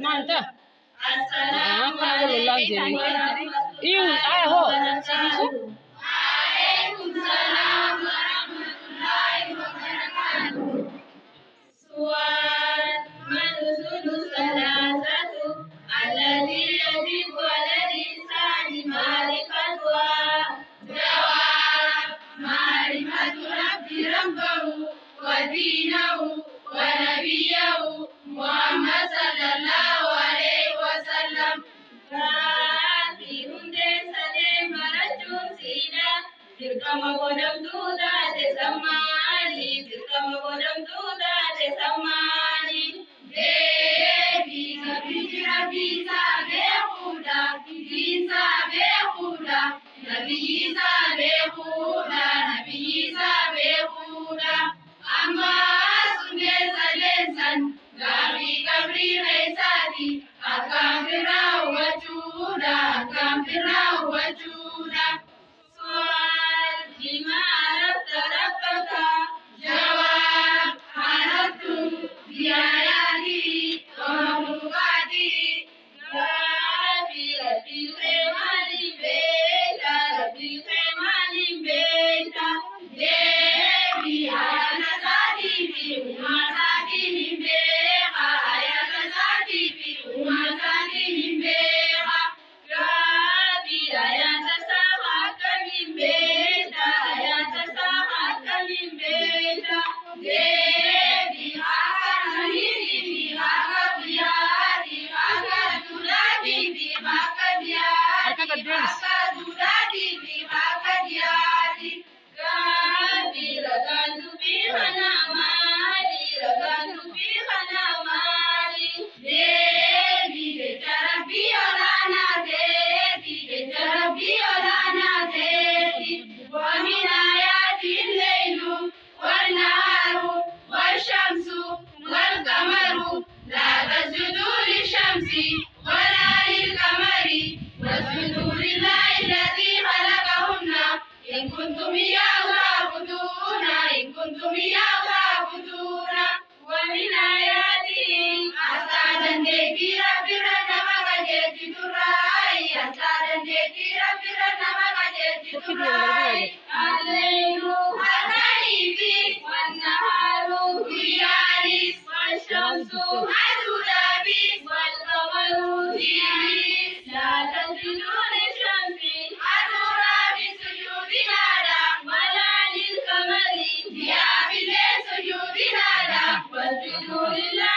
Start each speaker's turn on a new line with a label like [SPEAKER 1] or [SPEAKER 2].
[SPEAKER 1] manta kana ko lang jeri iu ho
[SPEAKER 2] Waalaikumsalam warahmatullahi wabarakatuh. Sual manusudu salasatu alladhi yajibu ala lisani ma'rifatwa. Jawab ma'rifatu rabbi rabbahu wa dinahu wa nabiyahu Muhammad sallallahu alaihi wasallam. Rabbi hunde sade marachun sida dirkama godam duda de samani dirkama godam duda de samani devi sabijira bisa behuda bisa behuda nabi isa behuda amma sunne salensan gabi kabri raisati akambira wajuda sual lima arabta rabbaka jawab arabtu biayati wa mabukati rabbi khemali beta devi ayana sadi bi umasadi nimbeha ayana sadi bi umasadi nimbeha rabbi ayana sahaka nimbeta devi haka nahiri haka bihari haka duradi bi haka bihari haka duradi bi haka bihari rabbi ragandu bi hana mali devi de tarabbi olana devi wa min ayati al-laylu wan-naharu wash-shamsu wal-qamaru la tasjudu lish-shamsi wala lil-qamari wasjudu lillahi alladhi khalaqahunna in kuntum iyyahu ta'buduna wa min ayatihi asadan devi rabbira namaka jechi durai asadan devi rabbira namaka jechi durai al-laylu al-layli wan-naharu biyaris wash-shamsu adurabi wal-qamaru biyaris la tasjudu lish-shamsi adurabi sujudinada wala lil-qamari biyabil sujudinada wasjudu lillahi